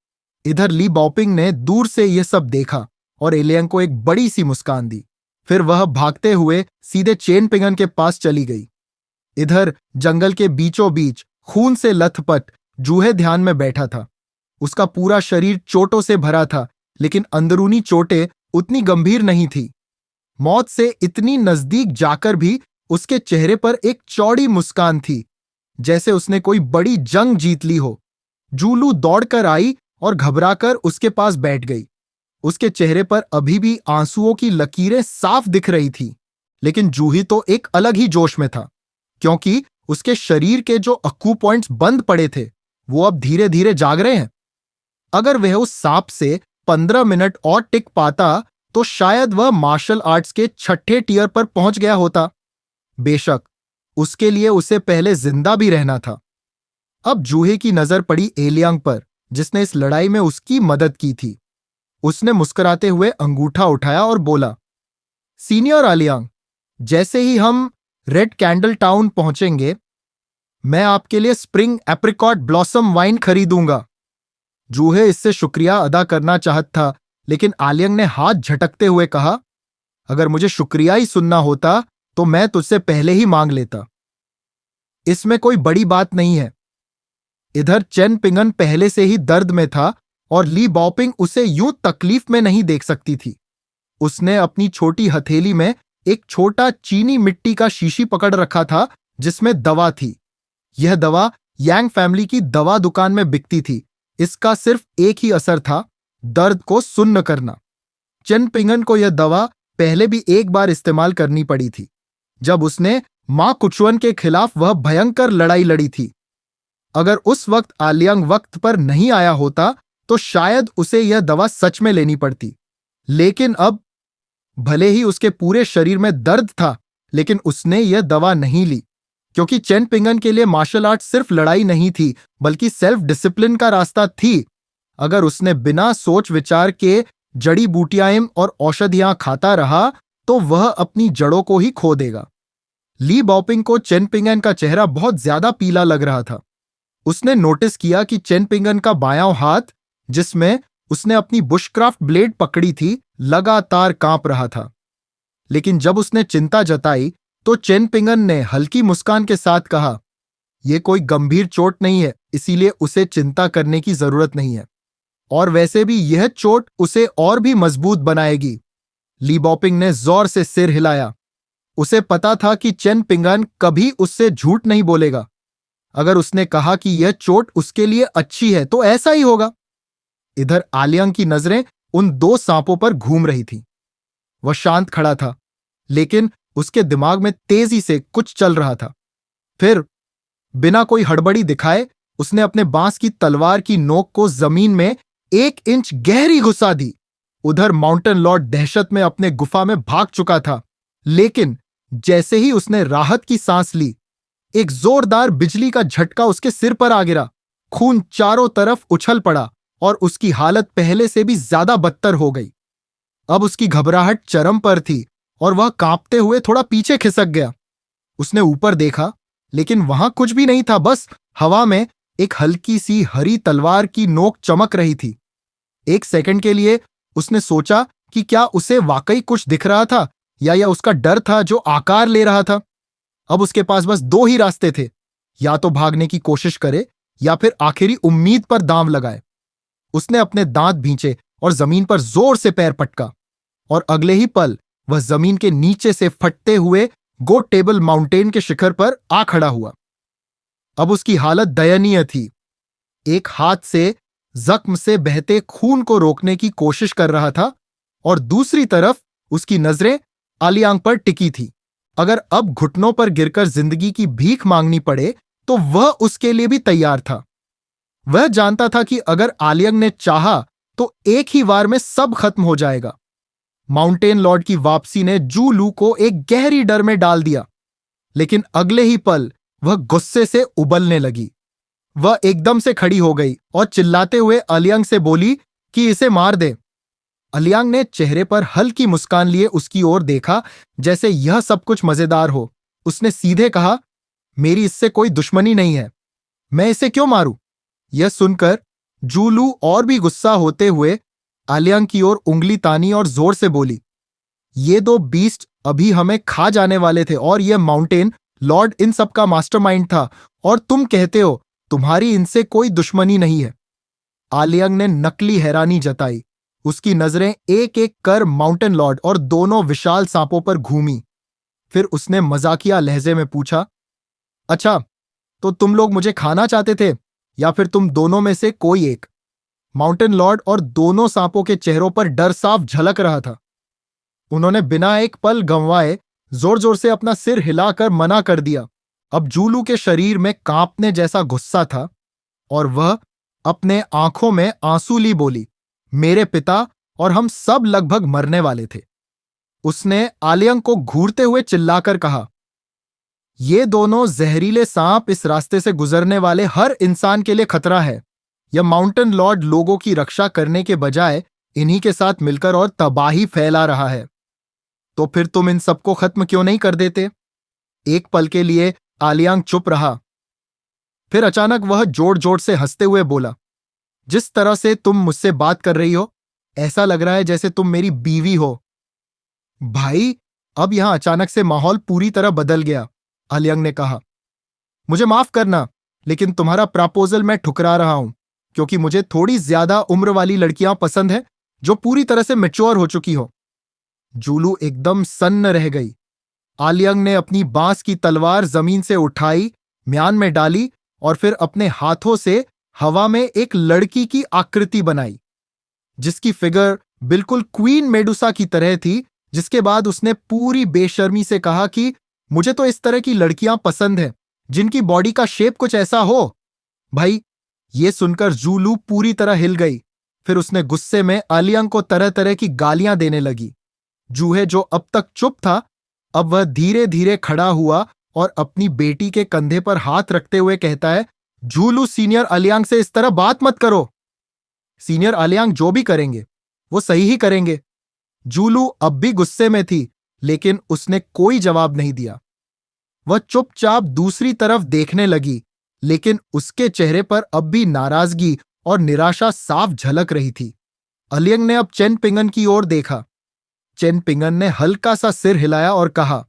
इधर ली बाओपिंग ने दूर से यह सब देखा और एलियांग को एक बड़ी सी मुस्कान दी। फिर वह भागते हुए सीधे चेन पिंगन के पास चली गई। इधर जंगल के बीचों बीच खून से लथपथ जूहे ध्यान में बैठा था। उसका पूरा शरीर चोटों से भरा था, लेकिन अंदरूनी चोटें उतनी गंभीर नहीं थी। मौत से इतनी नजदीक जाकर भी उसके चेहरे पर एक चौड़ी मुस्कान थी, जैसे उसने कोई बड़ी जंग जीत ली हो। जूलू दौड़कर आई और घबराकर उसके पास बैठ गई। उसके चेहरे पर अभी भी आंसुओं की लकीरें साफ दिख रही थी, लेकिन जूही तो एक अलग ही जोश में था, क्योंकि उसके शरीर के जो अक्कू पॉइंट्स बंद पड़े थे वो अब धीरे धीरे जाग रहे हैं। अगर वह उस सांप से 15 मिनट और टिक पाता तो शायद वह मार्शल आर्ट्स के 6ठे टियर पर पहुंच गया होता। बेशक उसके लिए उसे पहले जिंदा भी रहना था। अब जूहे की नजर पड़ी एलियांग पर, जिसने इस लड़ाई में उसकी मदद की थी। उसने मुस्कुराते हुए अंगूठा उठाया और बोला, सीनियर आलियांग, जैसे ही हम रेड कैंडल टाउन पहुंचेंगे, मैं आपके लिए स्प्रिंग एप्रिकॉट ब्लॉसम वाइन खरीदूंगा। जूहे इससे शुक्रिया अदा करना चाहत था, लेकिन आलियांग ने हाथ झटकते हुए कहा, अगर मुझे शुक्रिया ही सुनना होता तो मैं तुझसे पहले ही मांग लेता। इसमें कोई बड़ी बात नहीं है। इधर चेन पिंगन पहले से ही दर्द में था और ली बाओपिंग उसे यूं तकलीफ में नहीं देख सकती थी। उसने अपनी छोटी हथेली में एक छोटा चीनी मिट्टी का शीशी पकड़ रखा था जिसमें दवा थी। यह दवा यांग फैमिली की दवा दुकान में बिकती थी। इसका सिर्फ एक ही असर था, दर्द को सुन्न करना। चेन पिंगन को यह दवा पहले भी एक बार इस्तेमाल करनी पड़ी थी, जब उसने मां कुचुअन के खिलाफ वह भयंकर लड़ाई लड़ी थी। अगर उस वक्त आलियांग वक्त पर नहीं आया होता तो शायद उसे यह दवा सच में लेनी पड़ती। लेकिन अब भले ही उसके पूरे शरीर में दर्द था, लेकिन उसने यह दवा नहीं ली, क्योंकि चेन पिंगन के लिए मार्शल आर्ट सिर्फ लड़ाई नहीं थी, बल्कि सेल्फ डिसिप्लिन का रास्ता थी। अगर उसने बिना सोच विचार के जड़ी बूटियां और औषधियां खाता रहा तो वह अपनी जड़ों को ही खो देगा। ली बाओपिंग को चेन पिंगन का चेहरा बहुत ज्यादा पीला लग रहा था। उसने नोटिस किया कि चेन पिंगन का बायां हाथ, जिसमें उसने अपनी बुशक्राफ्ट ब्लेड पकड़ी थी, लगातार कांप रहा था। लेकिन जब उसने चिंता जताई तो चेन पिंगन ने हल्की मुस्कान के साथ कहा, यह कोई गंभीर चोट नहीं है, इसीलिए उसे चिंता करने की जरूरत नहीं है। और वैसे भी यह चोट उसे और भी मजबूत बनाएगी। ली बाओपिंग ने जोर से सिर हिलाया। उसे पता था कि चेन पिंगन कभी उससे झूठ नहीं बोलेगा। अगर उसने कहा कि यह चोट उसके लिए अच्छी है तो ऐसा ही होगा। इधर आलियांग की नजरें उन दो सांपों पर घूम रही थीं। वह शांत खड़ा था, लेकिन उसके दिमाग में तेजी से कुछ चल रहा था। फिर बिना कोई हड़बड़ी दिखाए उसने अपने बांस की तलवार की नोक को जमीन में 1 इंच गहरी घुसा दी। उधर माउंटेन लॉर्ड दहशत में अपने गुफा में भाग चुका था, लेकिन जैसे ही उसने राहत की सांस ली, एक जोरदार बिजली का झटका उसके सिर पर आ गिरा। खून चारों तरफ उछल पड़ा और उसकी हालत पहले से भी ज्यादा बदतर हो गई। अब उसकी घबराहट चरम पर थी और वह कांपते हुए थोड़ा पीछे खिसक गया। उसने ऊपर देखा, लेकिन वहां कुछ भी नहीं था, बस हवा में एक हल्की सी हरी तलवार की नोक चमक रही थी। एक सेकंड के लिए उसने सोचा कि क्या उसे वाकई कुछ दिख रहा था या यह उसका डर था जो आकार ले रहा था। अब उसके पास बस 2 ही रास्ते थे, या तो भागने की कोशिश करे या फिर आखिरी उम्मीद पर दांव लगाए। उसने अपने दांत भींचे और जमीन पर जोर से पैर पटका, और अगले ही पल वह जमीन के नीचे से फटते हुए गोट टेबल माउंटेन के शिखर पर आ खड़ा हुआ। अब उसकी हालत दयनीय थी। एक हाथ से जख्म से बहते खून को रोकने की कोशिश कर रहा था और दूसरी तरफ उसकी नजरें आलियांग पर टिकी थी। अगर अब घुटनों पर गिरकर जिंदगी की भीख मांगनी पड़े तो वह उसके लिए भी तैयार था। वह जानता था कि अगर आलियांग ने चाहा तो एक ही वार में सब खत्म हो जाएगा। माउंटेन लॉर्ड की वापसी ने जू लू को एक गहरी डर में डाल दिया, लेकिन अगले ही पल वह गुस्से से उबलने लगी। वह एकदम से खड़ी हो गई और चिल्लाते हुए आलियांग से बोली कि इसे मार दे। आलियांग ने चेहरे पर हल्की मुस्कान लिए उसकी ओर देखा, जैसे यह सब कुछ मजेदार हो। उसने सीधे कहा, मेरी इससे कोई दुश्मनी नहीं है, मैं इसे क्यों मारूं? यह सुनकर जू लू और भी गुस्सा होते हुए आलियांग की ओर उंगली तानी और जोर से बोली, ये 2 बीस्ट अभी हमें खा जाने वाले थे और यह माउंटेन लॉर्ड इन सब का मास्टरमाइंड था, और तुम कहते हो तुम्हारी इनसे कोई दुश्मनी नहीं है। आलियांग ने नकली हैरानी जताई। उसकी नजरें एक एक कर माउंटेन लॉर्ड और दोनों विशाल सांपों पर घूमी। फिर उसने मजाकिया लहजे में पूछा, अच्छा, तो तुम लोग मुझे खाना चाहते थे या फिर तुम दोनों में से कोई एक? माउंटेन लॉर्ड और दोनों सांपों के चेहरों पर डर साफ झलक रहा था। उन्होंने बिना एक पल गंवाए जोर जोर से अपना सिर हिलाकर मना कर दिया। अब जूलू के शरीर में कांपने जैसा गुस्सा था और वह अपने आंखों में आंसू ली बोली, मेरे पिता और हम सब लगभग मरने वाले थे। उसने आलियांग को घूरते हुए चिल्लाकर कहा, ये दोनों जहरीले सांप इस रास्ते से गुजरने वाले हर इंसान के लिए खतरा है। यह माउंटेन लॉर्ड लोगों की रक्षा करने के बजाय इन्हीं के साथ मिलकर और तबाही फैला रहा है। तो फिर तुम इन सबको खत्म क्यों नहीं कर देते? एक पल के लिए आलियांग चुप रहा। फिर अचानक वह जोर जोर से हंसते हुए बोला, जिस तरह से तुम मुझसे बात कर रही हो, ऐसा लग रहा है जैसे तुम मेरी बीवी हो। भाई, अब यहां अचानक से माहौल पूरी तरह बदल गया। आलियांग ने कहा, मुझे माफ करना, लेकिन तुम्हारा प्रपोजल मैं ठुकरा रहा हूं, क्योंकि मुझे थोड़ी ज्यादा उम्र वाली लड़कियां पसंद है जो पूरी तरह से मैच्योर हो चुकी हो। जूलू एकदम सन्न रह गई। आलियांग ने अपनी बांस की तलवार जमीन से उठाई, म्यान में डाली और फिर अपने हाथों से हवा में एक लड़की की आकृति बनाई, जिसकी फिगर बिल्कुल क्वीन मेडुसा की तरह थी। जिसके बाद उसने पूरी बेशर्मी से कहा कि मुझे तो इस तरह की लड़कियां पसंद हैं जिनकी बॉडी का शेप कुछ ऐसा हो। भाई, ये सुनकर जूलू पूरी तरह हिल गई। फिर उसने गुस्से में आलियांग को तरह तरह की गालियां देने लगी। जूहे, जो अब तक चुप था, अब वह धीरे धीरे खड़ा हुआ और अपनी बेटी के कंधे पर हाथ रखते हुए कहता है, जूलू, सीनियर आलियांग से इस तरह बात मत करो। सीनियर आलियांग जो भी करेंगे वो सही ही करेंगे। जूलू अब भी गुस्से में थी, लेकिन उसने कोई जवाब नहीं दिया। वह चुपचाप दूसरी तरफ देखने लगी, लेकिन उसके चेहरे पर अब भी नाराजगी और निराशा साफ झलक रही थी। आलियांग ने अब चेन पिंगन की ओर देखा। चेन पिंगन ने हल्का सा सिर हिलाया और कहा,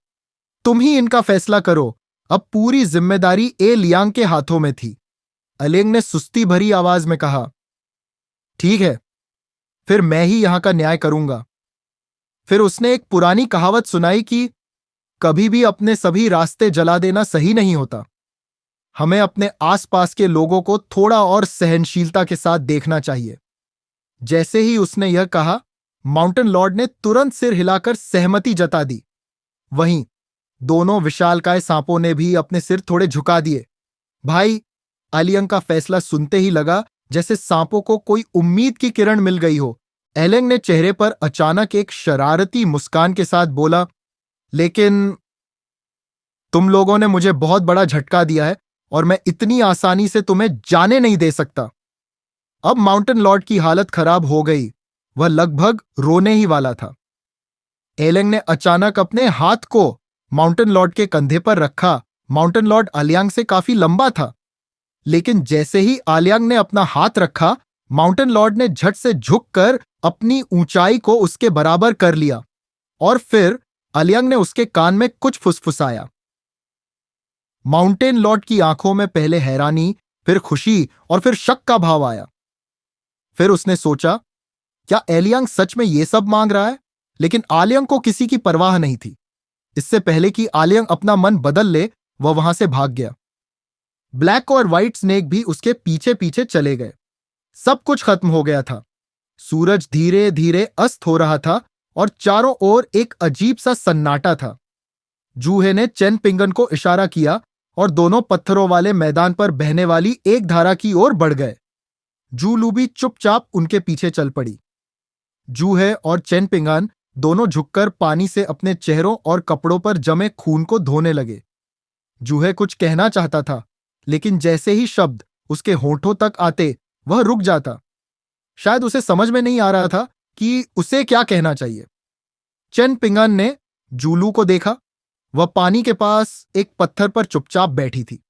तुम ही इनका फैसला करो। अब पूरी जिम्मेदारी ए लियांग के हाथों में थी। आलियांग ने सुस्ती भरी आवाज में कहा, ठीक है, फिर मैं ही यहां का न्याय करूंगा। फिर उसने एक पुरानी कहावत सुनाई कि कभी भी अपने सभी रास्ते जला देना सही नहीं होता। हमें अपने आसपास के लोगों को थोड़ा और सहनशीलता के साथ देखना चाहिए। जैसे ही उसने यह कहा, माउंटेन लॉर्ड ने तुरंत सिर हिलाकर सहमति जता दी। वहीं दोनों विशालकाय सांपों ने भी अपने सिर थोड़े झुका दिए। भाई, आलियांग का फैसला सुनते ही लगा जैसे सांपों को कोई उम्मीद की किरण मिल गई हो। एलेंग ने चेहरे पर अचानक एक शरारती मुस्कान के साथ बोला, लेकिन तुम लोगों ने मुझे बहुत बड़ा झटका दिया है और मैं इतनी आसानी से तुम्हें जाने नहीं दे सकता। अब माउंटेन लॉर्ड की हालत खराब हो गई। वह लगभग रोने ही वाला था। एलेंग ने अचानक अपने हाथ को माउंटेन लॉर्ड के कंधे पर रखा। माउंटेन लॉर्ड आलियांग से काफी लंबा था, लेकिन जैसे ही आलियांग ने अपना हाथ रखा, माउंटेन लॉर्ड ने झट से झुककर अपनी ऊंचाई को उसके बराबर कर लिया और फिर आलियांग ने उसके कान में कुछ फुसफुसाया। माउंटेन लॉर्ड की आंखों में पहले हैरानी, फिर खुशी और फिर शक का भाव आया। फिर उसने सोचा, क्या एलियांग सच में ये सब मांग रहा है? लेकिन आलियांग को किसी की परवाह नहीं थी। इससे पहले कि आलियांग अपना मन बदल ले, वह वहां से भाग गया। ब्लैक और व्हाइट स्नेक भी उसके पीछे पीछे चले गए। सब कुछ खत्म हो गया था। सूरज धीरे धीरे अस्त हो रहा था और चारों ओर एक अजीब सा सन्नाटा था। जूहे ने चेन पिंगन को इशारा किया और दोनों पत्थरों वाले मैदान पर बहने वाली एक धारा की ओर बढ़ गए। जूलू भी चुपचाप उनके पीछे चल पड़ी। जूहे और चेन पिंगन दोनों झुककर पानी से अपने चेहरों और कपड़ों पर जमे खून को धोने लगे। जूहे कुछ कहना चाहता था, लेकिन जैसे ही शब्द उसके होठों तक आते, वह रुक जाता। शायद उसे समझ में नहीं आ रहा था कि उसे क्या कहना चाहिए। चेन पिंगन ने जूलू को देखा। वह पानी के पास एक पत्थर पर चुपचाप बैठी थी।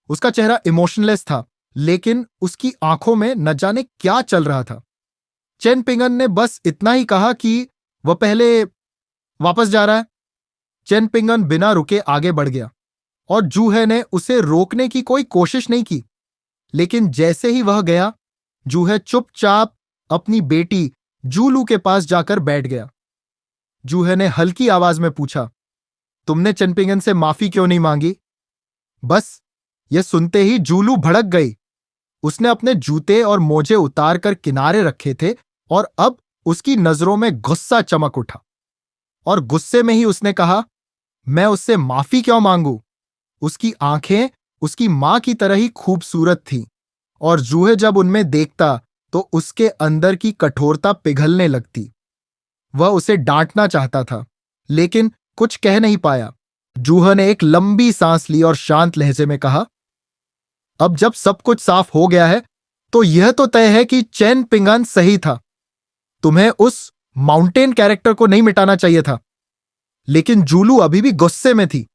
उसका चेहरा इमोशनलेस था, लेकिन उसकी आंखों में न जाने क्या चल रहा था। चेन पिंगन ने बस इतना ही कहा कि वह पहले वापस जा रहा है। चेन पिंगन बिना रुके आगे बढ़ गया और जूहे ने उसे रोकने की कोई कोशिश नहीं की। लेकिन जैसे ही वह गया, जूहे चुपचाप अपनी बेटी जूलू के पास जाकर बैठ गया। जूहे ने हल्की आवाज में पूछा, तुमने चेन पिंगन से माफी क्यों नहीं मांगी? बस यह सुनते ही जूलू भड़क गई। उसने अपने जूते और मोजे उतार कर किनारे रखे थे और अब उसकी नजरों में गुस्सा चमक उठा और गुस्से में ही उसने कहा, मैं उससे माफी क्यों मांगू? उसकी आंखें उसकी मां की तरह ही खूबसूरत थीं और जूहे जब उनमें देखता तो उसके अंदर की कठोरता पिघलने लगती। वह उसे डांटना चाहता था, लेकिन कुछ कह नहीं पाया। जूहा ने एक लंबी सांस ली और शांत लहजे में कहा, अब जब सब कुछ साफ हो गया है तो यह तो तय है कि चेन पिंगान सही था। तुम्हें उस माउंटेन कैरेक्टर को नहीं मिटाना चाहिए था। लेकिन जूलू अभी भी गुस्से में थी।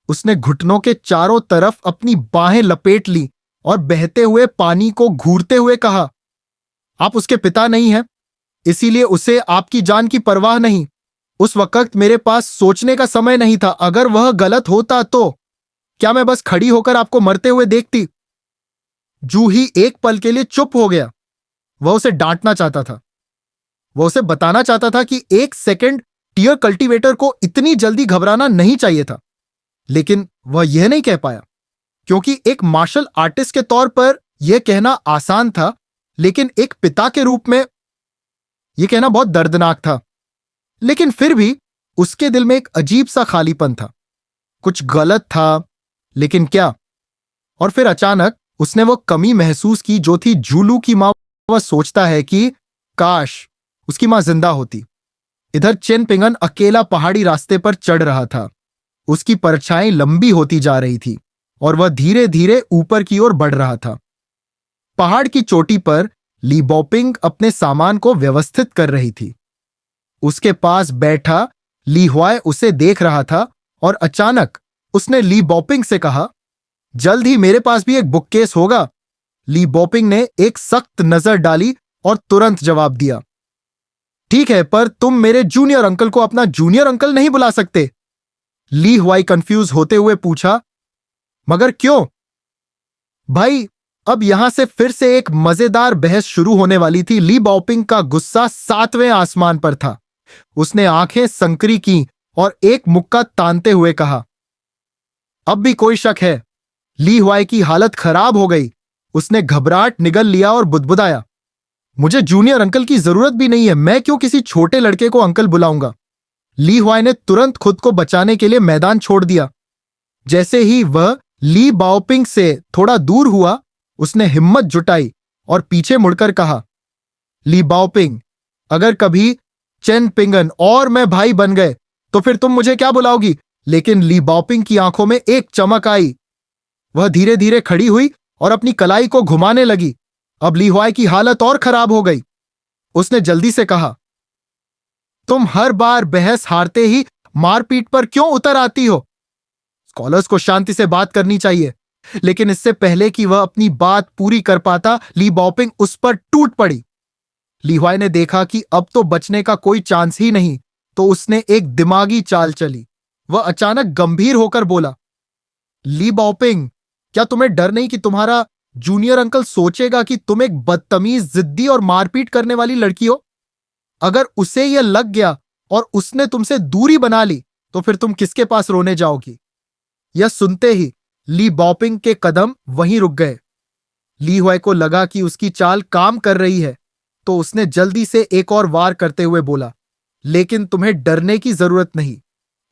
उसने घुटनों के चारों तरफ अपनी बाहें लपेट ली और बहते हुए पानी को घूरते हुए कहा, आप उसके पिता नहीं हैं, इसीलिए उसे आपकी जान की परवाह नहीं। उस वक्त मेरे पास सोचने का समय नहीं था। अगर वह गलत होता तो क्या मैं बस खड़ी होकर आपको मरते हुए देखती? जूही एक पल के लिए चुप हो गया। वह उसे डांटना चाहता था। वह उसे बताना चाहता था कि एक सेकंड टीयर कल्टीवेटर को इतनी जल्दी घबराना नहीं चाहिए था। लेकिन वह यह नहीं कह पाया, क्योंकि एक मार्शल आर्टिस्ट के तौर पर यह कहना आसान था, लेकिन एक पिता के रूप में यह कहना बहुत दर्दनाक था। लेकिन फिर भी उसके दिल में एक अजीब सा खालीपन था। कुछ गलत था, लेकिन क्या? और फिर अचानक उसने वो कमी महसूस की जो थी जूलू की मां। वह सोचता है कि काश उसकी मां जिंदा होती। इधर चेन पिंगन अकेला पहाड़ी रास्ते पर चढ़ रहा था। उसकी परछाई लंबी होती जा रही थी और वह धीरे धीरे ऊपर की ओर बढ़ रहा था। पहाड़ की चोटी पर ली बॉपिंग अपने सामान को व्यवस्थित कर रही थी। उसके पास बैठा ली हुआय उसे देख रहा था और अचानक उसने ली बॉपिंग से कहा, जल्द ही मेरे पास भी एक बुककेस होगा। ली बॉपिंग ने एक सख्त नजर डाली और तुरंत जवाब दिया, ठीक है, पर तुम मेरे जूनियर अंकल को अपना जूनियर अंकल नहीं बुला सकते। ली हुआई कंफ्यूज होते हुए पूछा, मगर क्यों? भाई, अब यहां से फिर से एक मजेदार बहस शुरू होने वाली थी। ली बॉपिंग का गुस्सा 7वें आसमान पर था। उसने आंखें संकरी की और एक मुक्का तानते हुए कहा, अब भी कोई शक है? ली हुआई की हालत खराब हो गई। उसने घबराहट निगल लिया और बुदबुदाया, मुझे जूनियर अंकल की जरूरत भी नहीं है। मैं क्यों किसी छोटे लड़के को अंकल बुलाऊंगा? ली हुआई ने तुरंत खुद को बचाने के लिए मैदान छोड़ दिया। जैसे ही वह ली बाओपिंग से थोड़ा दूर हुआ, उसने हिम्मत जुटाई और पीछे मुड़कर कहा, ली बाओपिंग, अगर कभी चेन पिंगन और मैं भाई बन गए तो फिर तुम मुझे क्या बुलाओगी? लेकिन ली बाओपिंग की आंखों में एक चमक आई। वह धीरे धीरे खड़ी हुई और अपनी कलाई को घुमाने लगी। अब ली हुआई की हालत और खराब हो गई। उसने जल्दी से कहा, तुम हर बार बहस हारते ही मारपीट पर क्यों उतर आती हो? स्कॉलर्स को शांति से बात करनी चाहिए। लेकिन इससे पहले कि वह अपनी बात पूरी कर पाता, ली बॉपिंग उस पर टूट पड़ी। ली हुआई ने देखा कि अब तो बचने का कोई चांस ही नहीं, तो उसने एक दिमागी चाल चली। वह अचानक गंभीर होकर बोला, ली बॉपिंग, क्या तुम्हें डर नहीं कि तुम्हारा जूनियर अंकल सोचेगा कि तुम एक बदतमीज, जिद्दी और मारपीट करने वाली लड़की हो? अगर उसे यह लग गया और उसने तुमसे दूरी बना ली तो फिर तुम किसके पास रोने जाओगी? यह सुनते ही ली बॉपिंग के कदम वहीं रुक गए। ली हुआई को लगा कि उसकी चाल काम कर रही है, तो उसने जल्दी से एक और वार करते हुए बोला, लेकिन तुम्हें डरने की जरूरत नहीं।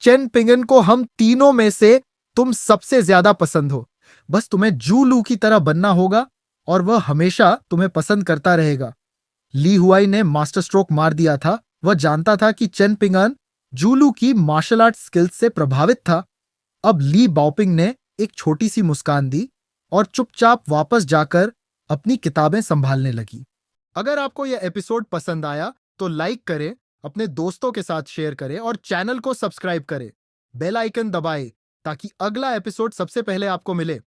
चेन पिंगन को हम तीनों में से तुम सबसे ज्यादा पसंद हो। बस तुम्हें जू लू की तरह बनना होगा और वह हमेशा तुम्हें पसंद करता रहेगा। ली हुआई ने मास्टर स्ट्रोक मार दिया था। वह जानता था कि चेन पिंगन जूलू की मार्शल आर्ट स्किल्स से प्रभावित था। अब ली बाओपिंग ने एक छोटी सी मुस्कान दी और चुपचाप वापस जाकर अपनी किताबें संभालने लगी। अगर आपको यह एपिसोड पसंद आया तो लाइक करें, अपने दोस्तों के साथ शेयर करें और चैनल को सब्सक्राइब करें। बेल आइकन दबाएं ताकि अगला एपिसोड सबसे पहले आपको मिले।